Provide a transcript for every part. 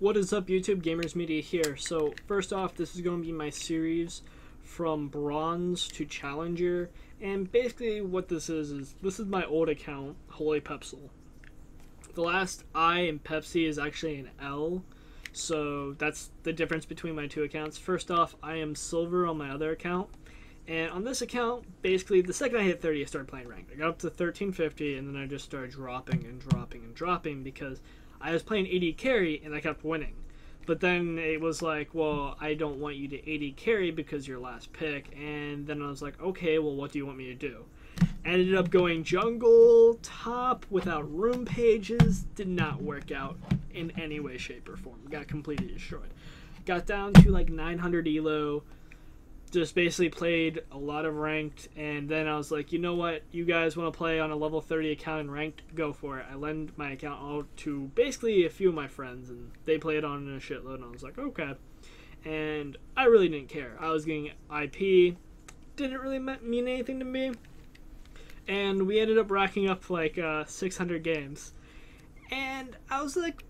What is up, YouTube? Gamers Media here. So first off, this is going to be my series from Bronze to Challenger, and basically what this is this is my old account, Holy Pepsil. The last I in Pepsi is actually an L, so that's the difference between my two accounts. First off, I am Silver on my other account, and on this account, basically the second I hit 30, I started playing ranked. I got up to 1350, and then I just started dropping and dropping and dropping because I was playing AD carry and I kept winning. But then it was like, well, I don't want you to AD carry because you're last pick. And then I was like, okay, well, what do you want me to do? I ended up going jungle, top, without room pages. Did not work out in any way, shape, or form. Got completely destroyed. Got down to like 900 elo. Just basically played a lot of ranked, and then I was like, you know what, you guys want to play on a level 30 account in ranked, go for it. I lend my account out to basically a few of my friends, and they played on a shitload, and I was like, okay. And I really didn't care. I was getting IP, didn't really mean anything to me, and we ended up racking up like 600 games. And I was like,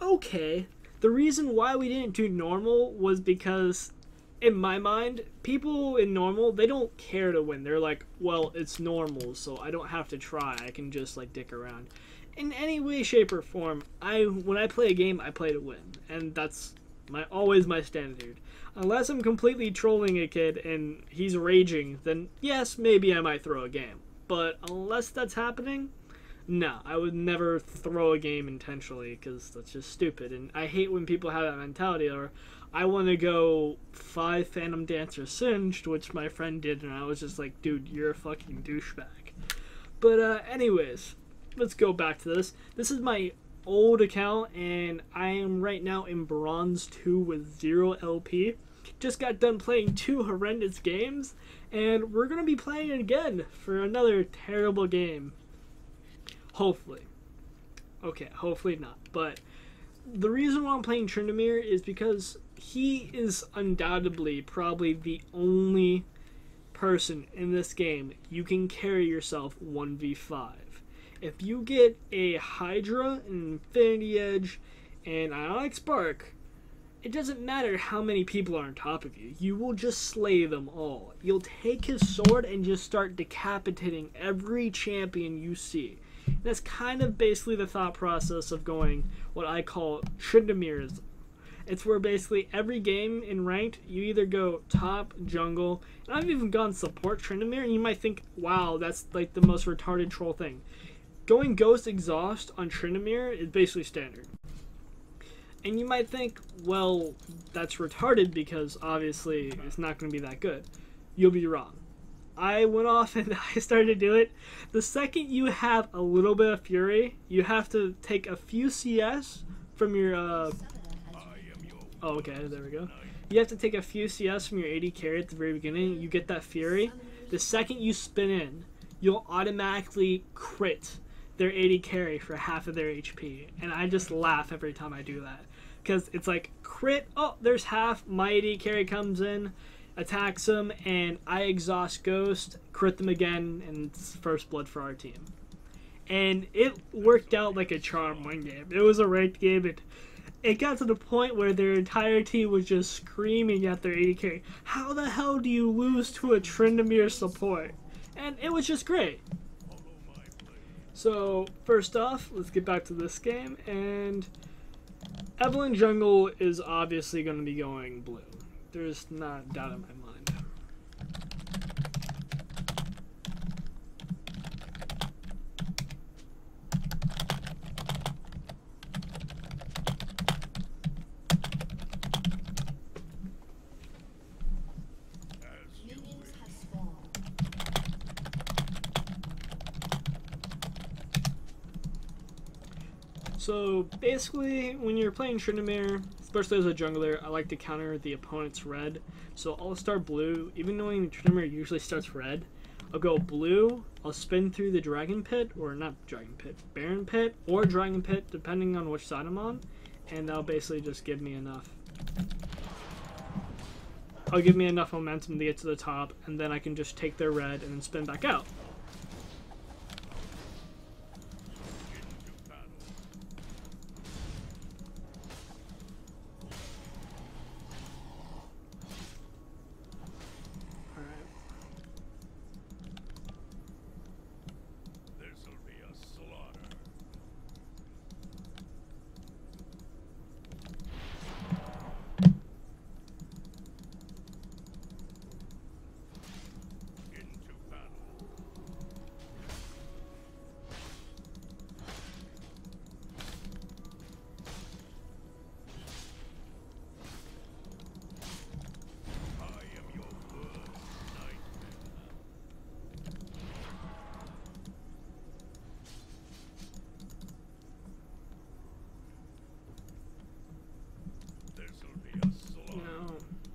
okay. The reason why we didn't do normal was because in my mind, people in normal, they don't care to win. They're like, well, it's normal, so I don't have to try. I can just, like, dick around. In any way, shape, or form, when I play a game, I play to win. And that's always my standard. Unless I'm completely trolling a kid and he's raging, then yes, maybe I might throw a game. But unless that's happening, no, I would never throw a game intentionally because that's just stupid. And I hate when people have that mentality, or I want to go 5 Phantom Dancer Singed, which my friend did, and I was just like, dude, you're a fucking douchebag. But anyways, let's go back to this. This is my old account, and I am right now in Bronze 2 with 0 LP. Just got done playing 2 horrendous games, and we're going to be playing again for another terrible game. Hopefully. Okay, hopefully not, but the reason why I'm playing Tryndamere is because he is undoubtedly probably the only person in this game you can carry yourself 1v5. If you get a Hydra, an Infinity Edge, and Ionic Spark, it doesn't matter how many people are on top of you. You will just slay them all. You'll take his sword and just start decapitating every champion you see. That's kind of basically the thought process of going what I call Tryndamereism. It's where basically every game in ranked, you either go top, jungle, and I've even gone support Tryndamere, and you might think, wow, that's like the most retarded troll thing. Going Ghost Exhaust on Tryndamere is basically standard. And you might think, well, that's retarded because obviously it's not going to be that good. You'll be wrong. I went off and I started to do it. The second you have a little bit of Fury, you have to take a few CS from your, oh, okay, there we go. You have to take a few CS from your AD carry at the very beginning. You get that Fury. The second you spin in, you'll automatically crit their AD carry for half of their HP. And I just laugh every time I do that. Because it's like, crit, oh, there's half, my AD carry comes in, attacks them, and I exhaust Ghost, crit them again, and it's first blood for our team. And it worked out like a charm one game. It was a ranked game, and it got to the point where their entire team was just screaming at their AD carry, how the hell do you lose to a Tryndamere support? And it was just great. So, first off, let's get back to this game, and Evelyn Jungle is obviously going to be going blue. There's not a doubt in my mind. So basically, when you're playing Tryndamere, especially as a jungler, I like to counter the opponent's red. So I'll start blue, even knowing Tryndamere usually starts red. I'll go blue, I'll spin through the Dragon Pit, or not Dragon Pit, Baron Pit, or Dragon Pit, depending on which side I'm on. And that'll basically just give me enough. I'll give me enough momentum to get to the top, and then I can just take their red and then spin back out.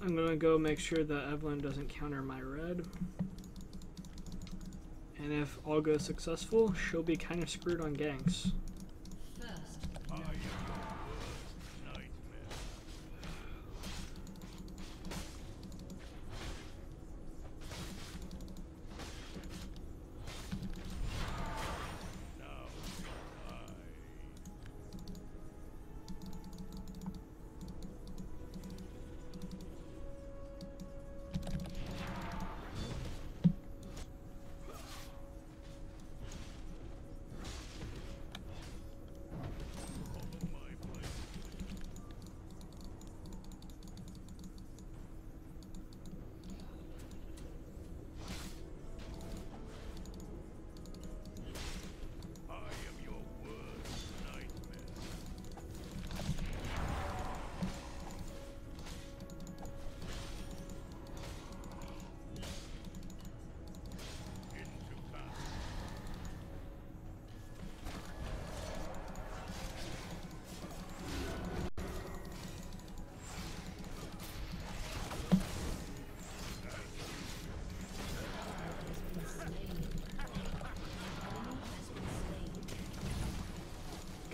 I'm gonna go make sure that Evelyn doesn't counter my red. And if all goes successful, she'll be kind of screwed on ganks.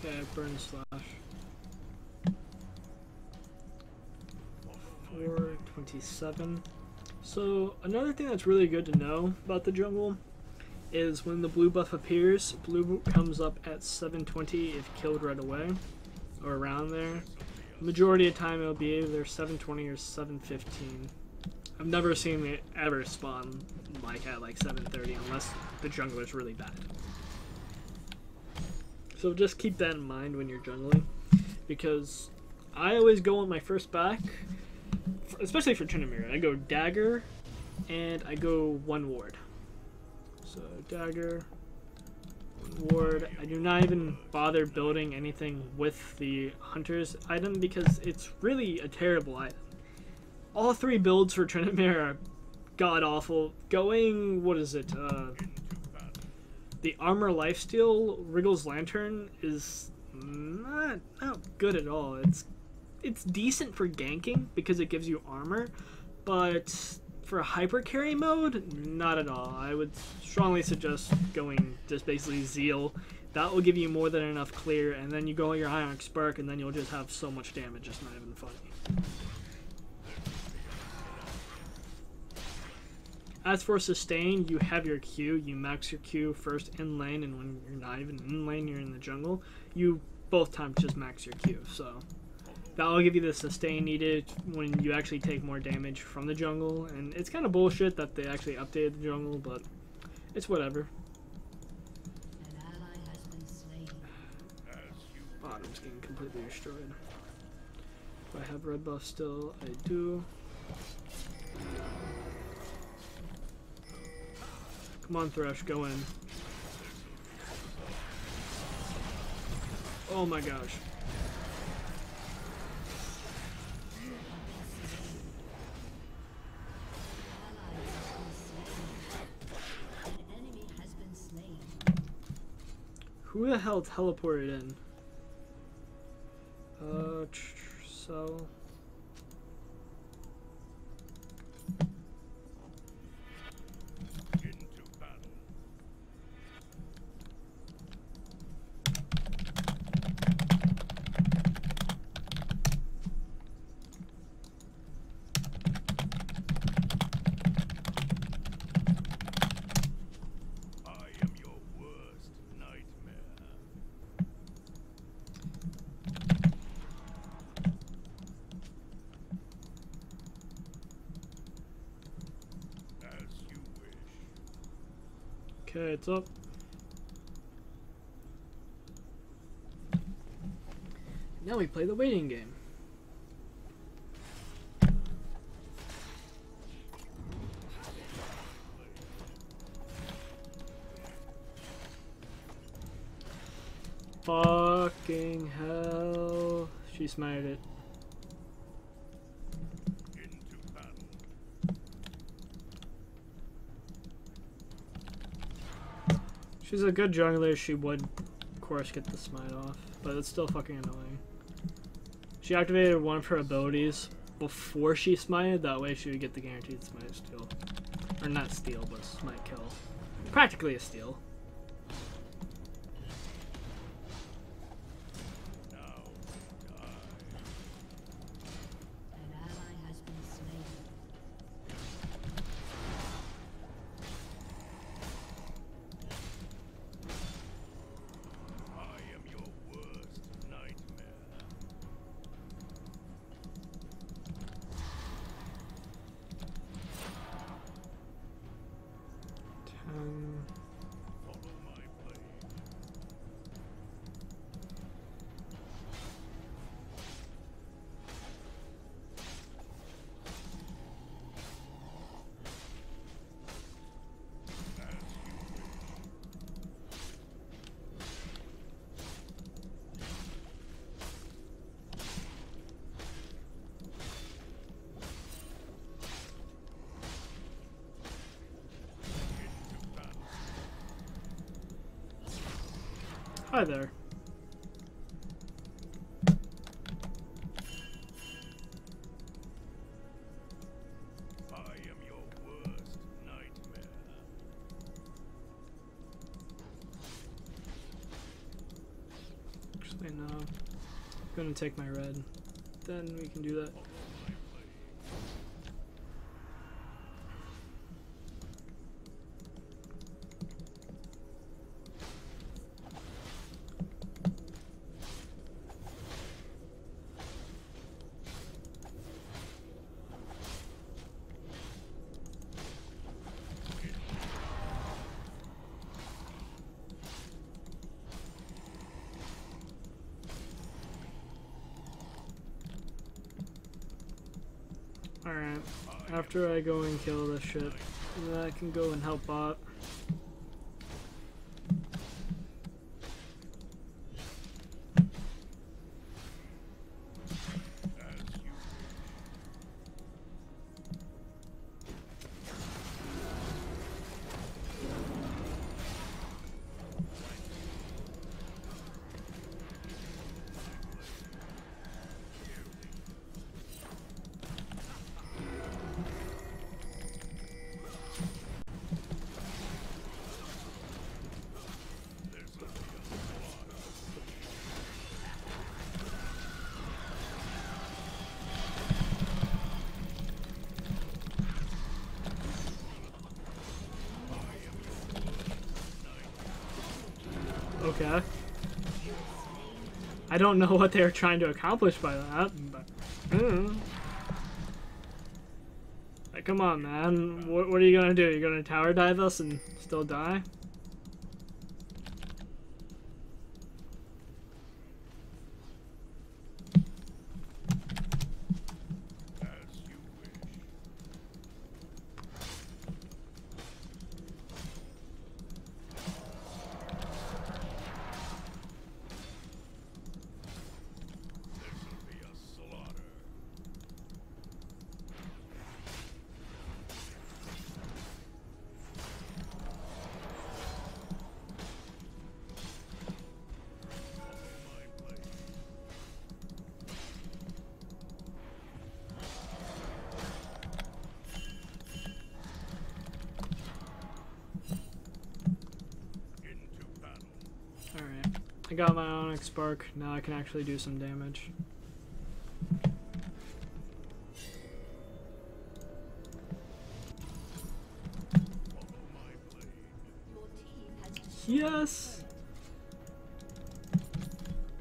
Okay, burn slash. 427. So another thing that's really good to know about the jungle is when the blue buff appears, blue comes up at 720 if killed right away, or around there. Majority of the time it'll be either 720 or 715. I've never seen it ever spawn like at like 730 unless the jungler is really bad. So just keep that in mind when you're jungling, because I always go on my first back, especially for Tryndamere. I go dagger, and I go one ward. So dagger, one ward. I do not even bother building anything with the hunter's item because it's really a terrible item. All three builds for Tryndamere are god awful. Going, what is it? The armor lifesteal Wriggle's Lantern is not good at all. It's decent for ganking because it gives you armor, but for hyper carry mode, not at all. I would strongly suggest going just basically Zeal. That will give you more than enough clear, and then you go on your Ionic Spark, and then you'll just have so much damage. It's not even funny. As for sustain, you have your Q. You max your Q first in lane, and when you're not even in lane, you're in the jungle. You both times just max your Q. So that will give you the sustain needed when you actually take more damage from the jungle. And it's kind of bullshit that they actually updated the jungle, but it's whatever. Bottom's getting completely destroyed. Do I have red buff still? I do. Come on, Thresh, go in. Oh my gosh. Who the hell teleported in? So... Okay, it's up. Now we play the waiting game. Fucking hell. She smited it. She's a good jungler, she would, of course, get the smite off, but it's still fucking annoying. She activated one of her abilities before she smited. That way she would get the guaranteed smite steal. Or not steal, but smite kill. Practically a steal. Hi there. I am your worst nightmare. Actually, no. I'm gonna take my red. Then we can do that. Alright, after I go and kill this shit, then I can go and help bot. Okay. I don't know what they're trying to accomplish by that, but like, come on, man. What are you gonna do? You're gonna tower dive us and still die? I got my Onyx Spark, now I can actually do some damage. Yes!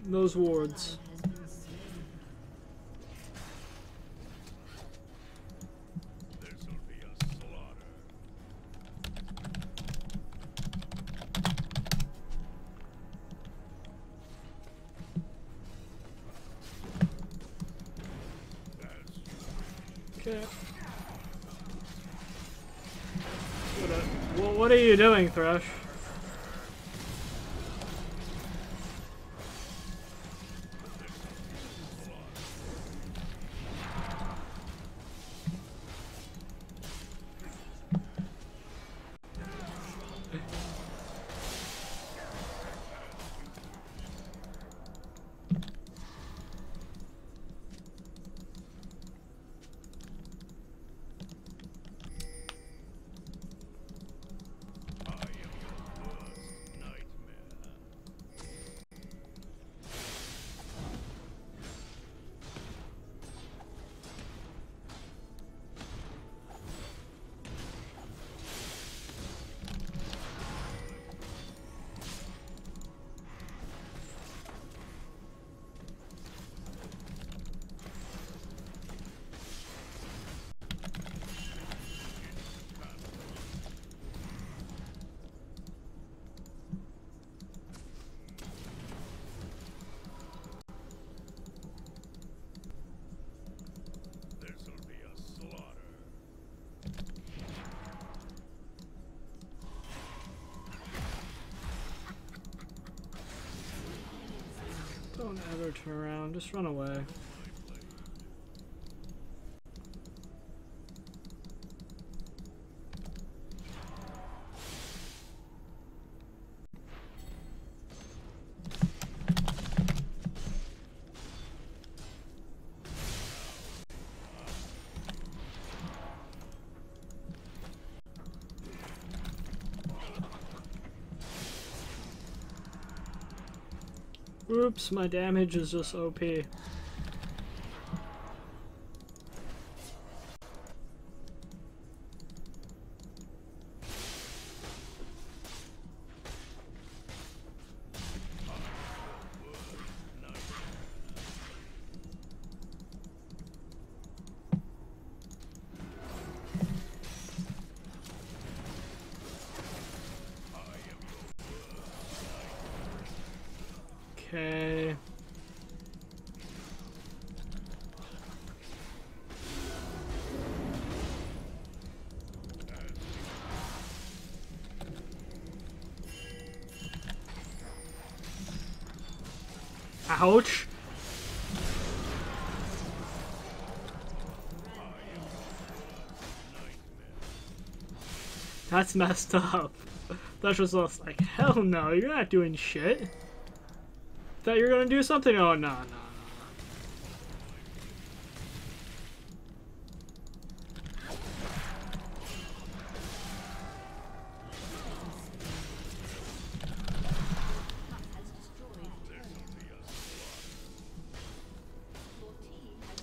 Those wards. Okay. What are you doing, Thresh? Don't ever turn around, just run away. Oops, my damage is just OP. Okay. Ouch. That's messed up. That's just like, hell no, you're not doing shit. Thought you were gonna do something. Oh, no, no, no.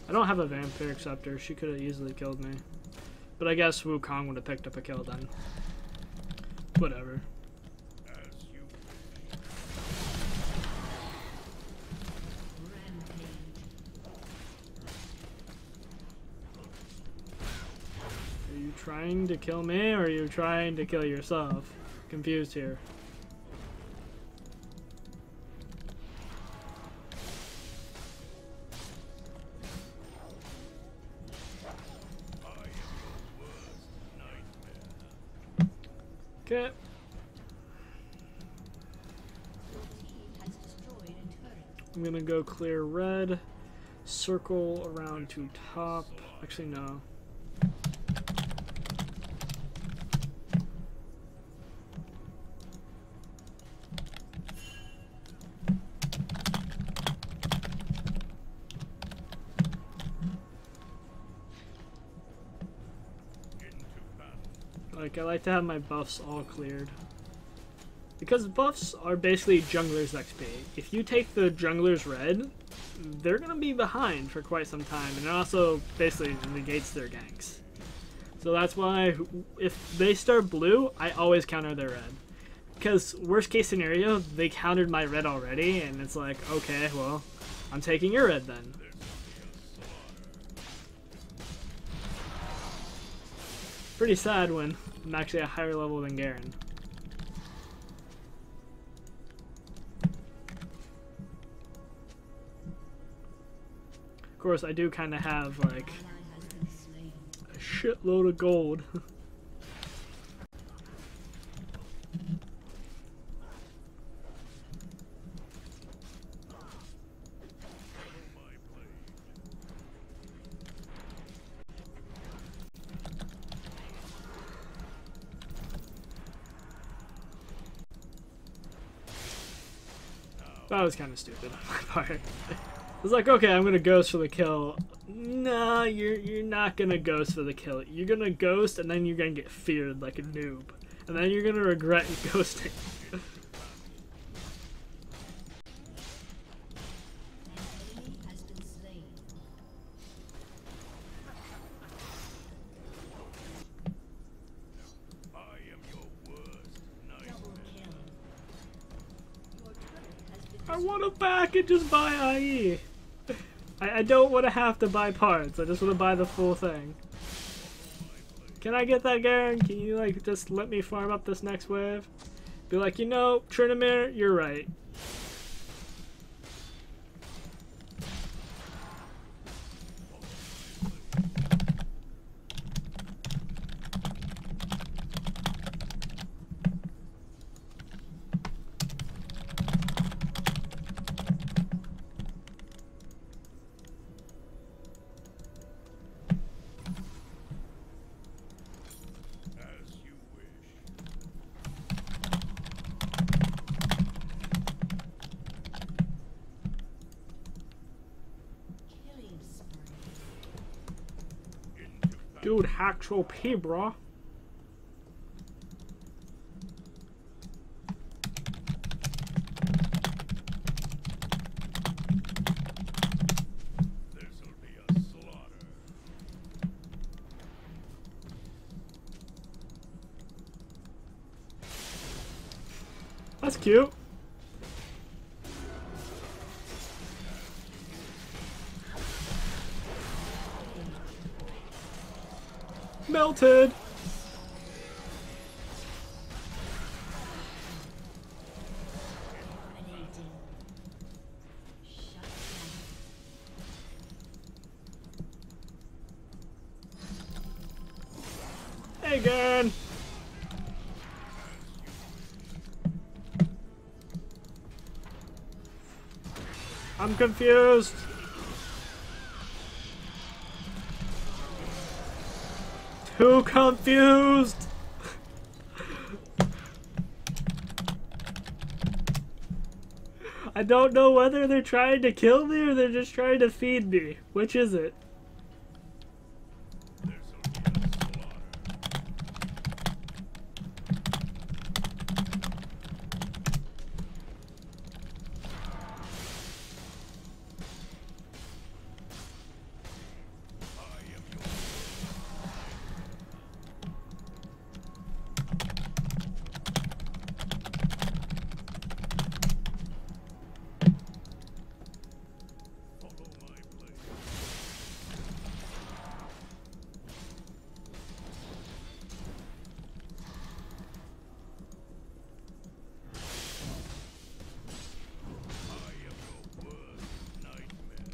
I don't have a vampire scepter. She could have easily killed me. But I guess Wukong would have picked up a kill then. Whatever. Are you trying to kill me or are you trying to kill yourself? Confused here. Okay. I'm gonna go clear red, circle around to top. Actually, no. Like, I like to have my buffs all cleared. Because buffs are basically jungler's XP. If you take the jungler's red, they're gonna be behind for quite some time, and it also basically negates their ganks. So that's why, if they start blue, I always counter their red. Because worst case scenario, they countered my red already, and it's like, okay, well, I'm taking your red then. Pretty sad when I'm actually a higher level than Garen. Of course, I do kind of have, like, a shitload of gold. That was kind of stupid on my part. I was like, okay, I'm gonna ghost for the kill. Nah, you're not gonna ghost for the kill. You're gonna ghost and then you're gonna get feared like a noob. And then you're gonna regret ghosting. I want to back and just buy IE. I don't want to have to buy parts. I just want to buy the full thing. Can I get that, Garen? Can you, like, just let me farm up this next wave? Be like, you know, Tryndamere, you're right. Dude, hacks OP, bro. This'll be a slaughter. That's cute. Melted. Hey, again. I'm confused. Too confused. I don't know whether they're trying to kill me or they're just trying to feed me. Which is it? This'll be a slaughter. I am your follow my blade. I am your worst nightmare.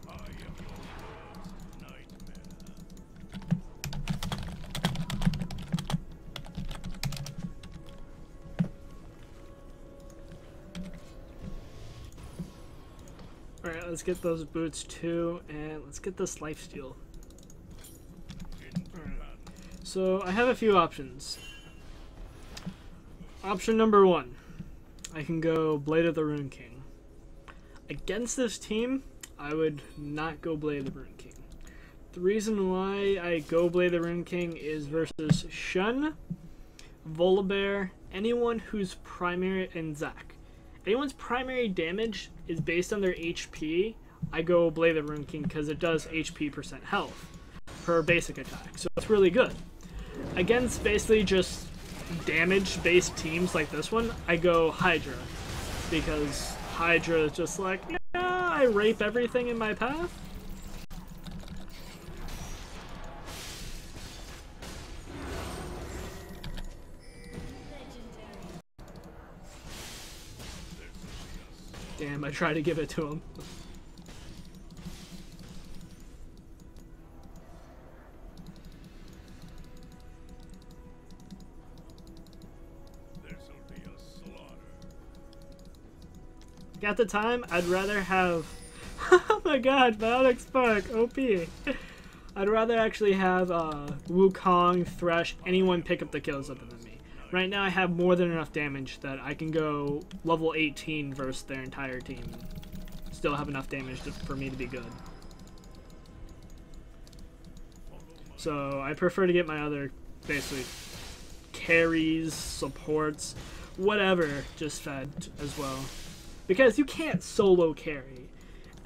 I am your worst nightmare. Alright, let's get those boots too, and let's get this lifesteal. Alright. So, I have a few options. Option number 1. I can go Blade of the Rune King. Against this team, I would not go Blade of the Rune King. The reason why I go Blade of the Rune King is versus Shun, Volibear, anyone who's primary, and Zac. Anyone's primary damage is based on their HP. I go Blade of the Rune King because it does HP % health per basic attack, so it's really good. Against basically just damage-based teams like this one, I go Hydra because Hydra is just like, yeah, I rape everything in my path. Damn, I tried to give it to him. This'll be a slaughter. At the time, I'd rather have... oh my god, Bionic Spark, OP. I'd rather actually have Wukong, Thresh, anyone pick up the kills other than me. Right now I have more than enough damage that I can go level 18 versus their entire team. Still have enough damage for me to be good. So I prefer to get my other, basically, carries, supports, whatever, just fed as well. Because you can't solo carry.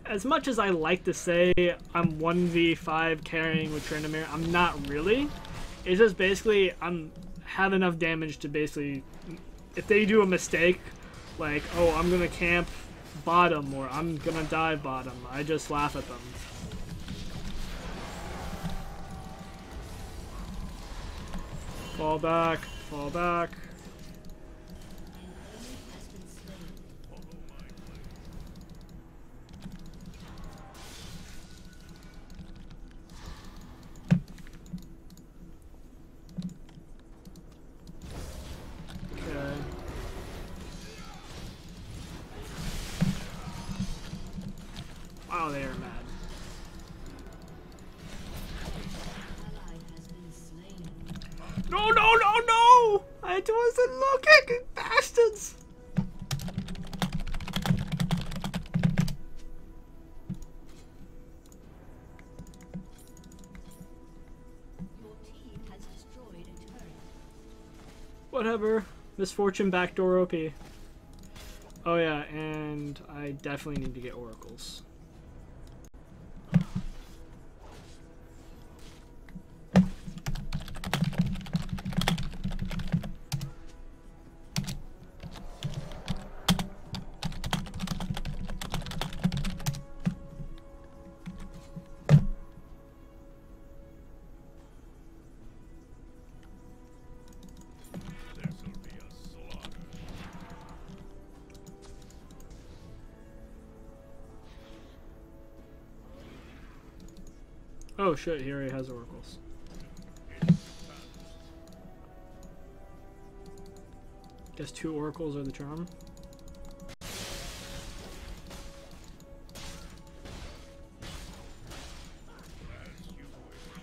As much as I like to say I'm 1v5 carrying with Tryndamere, I'm not really. It's just basically have enough damage to basically, if they do a mistake, like, oh, I'm gonna camp bottom or I'm gonna dive bottom, I just laugh at them. Fall back, fall back. Oh, they are mad. No, no, no, no! I wasn't looking! distance! Your team has destroyed a turret. Whatever. Misfortune backdoor OP. Oh yeah, and I definitely need to get oracles. This'll be a slaughter. Oh shit, he already has oracles. Guess 2 oracles are the charm. As you wish.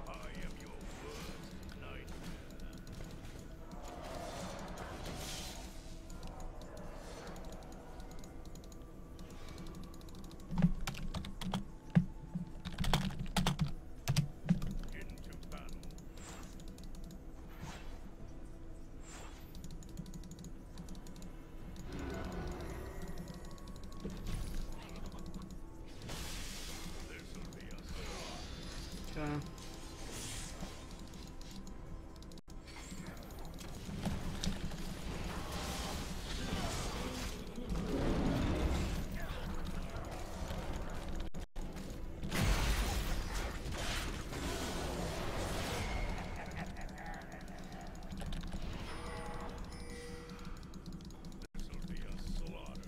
I am your worst nightmare. Into battle. This'll be a slaughter. Okay. This'll be a slaughter.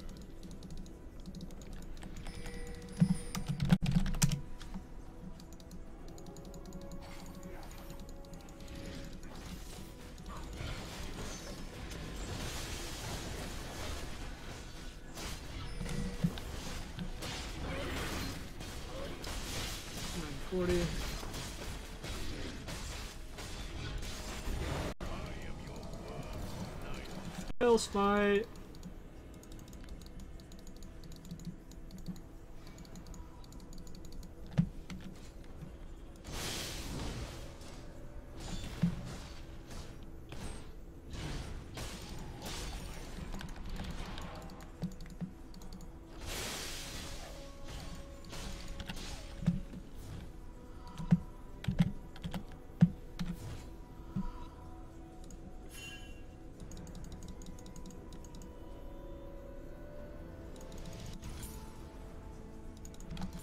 Nine 40. I am your worst nightmare. Fail smite.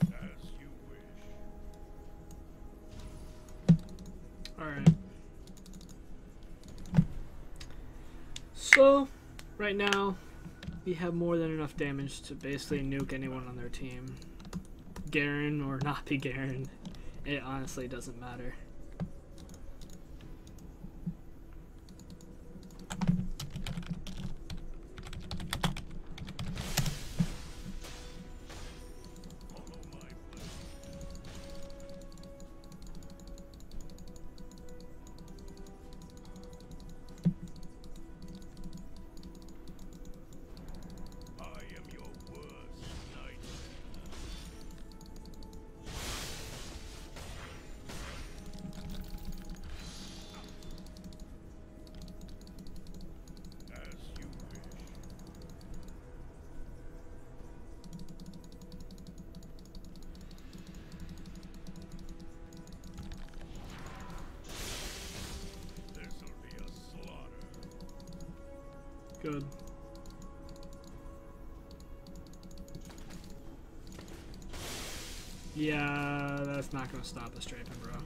As you wish. Alright. So, right now, we have more than enough damage to basically nuke anyone on their team. Garen or not be Garen, it honestly doesn't matter. Follow my blade. I am your worst nightmare. As you wish. This'll be a slaughter. Good. Yeah, that's not gonna stop the strafing, bro. Has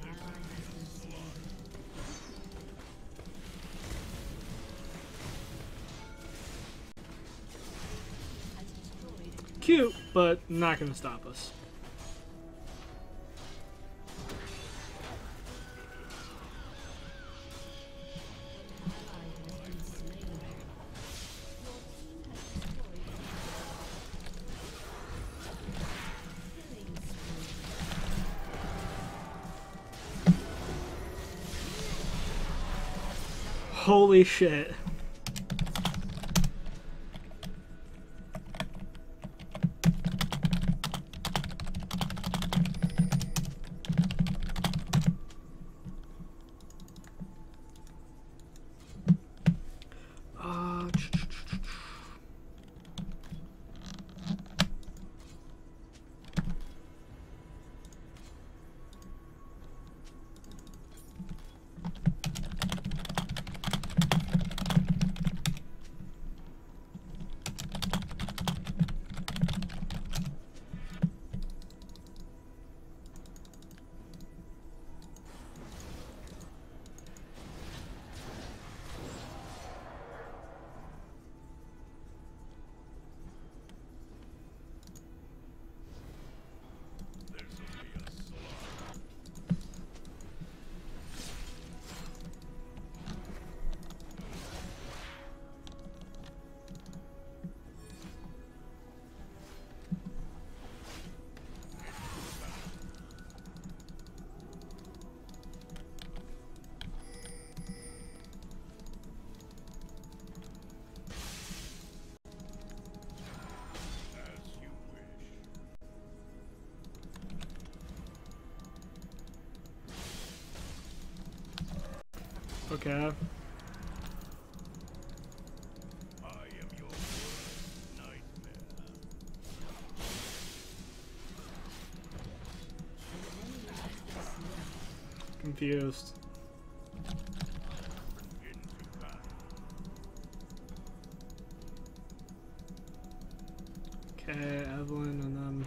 destroyed Cute, but not gonna stop us. an ally has been slain. Your team has destroyed Holy shit. Okay. I am your worst nightmare. Confused. Into battle. Okay, Evelyn and then...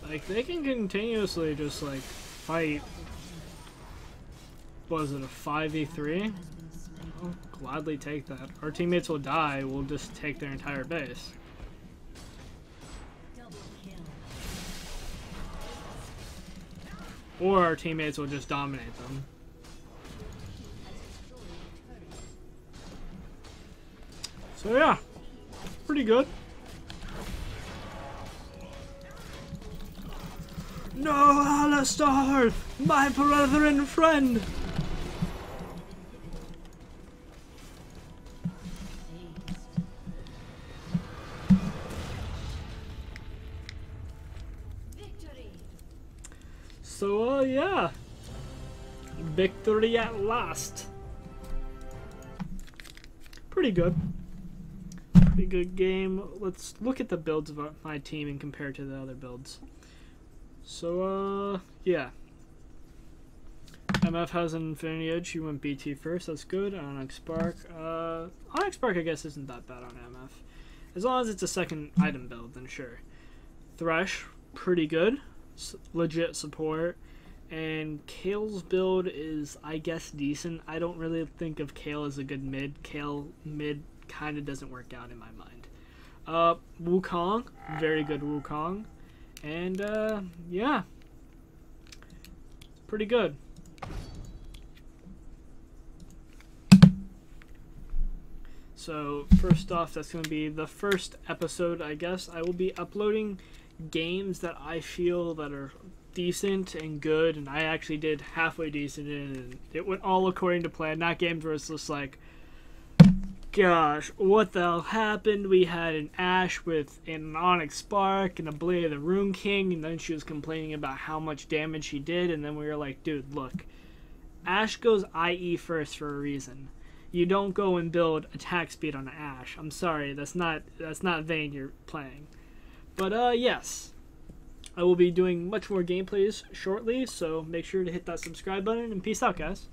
Like, they can continuously just, like, fight... Was it a 5v3? I'll gladly take that. Our teammates will die, we'll just take their entire base. Or our teammates will just dominate them. So yeah, pretty good. No, Alistar! My brother and friend! So, yeah. Victory at last. Pretty good. Pretty good game. Let's look at the builds of my team and compare to the other builds. So, yeah. MF has an Infinity Edge. She went BT first. That's good. Onyx Spark. Onyx Spark, I guess, isn't that bad on MF. As long as it's a second item build, then sure. Thresh, pretty good. Legit support. And Kale's build is, I guess, decent. I don't really think of Kale as a good mid. Kale mid kind of doesn't work out in my mind. Wukong, very good Wukong. And, yeah. Pretty good. So, first off, that's going to be the first episode, I guess. I will be uploading games that I feel that are decent and good, and I actually did halfway decent in, and it went all according to plan. Not games where it's just like, gosh, what the hell happened? We had an Ashe with an Onyx Spark and a Blade of the Rune King, and then she was complaining about how much damage she did, and then we were like, dude, look, Ashe goes IE first for a reason. You don't go and build attack speed on an Ashe. I'm sorry, that's not Vayne you're playing. But yes, I will be doing much more gameplays shortly, so make sure to hit that subscribe button, and peace out, guys.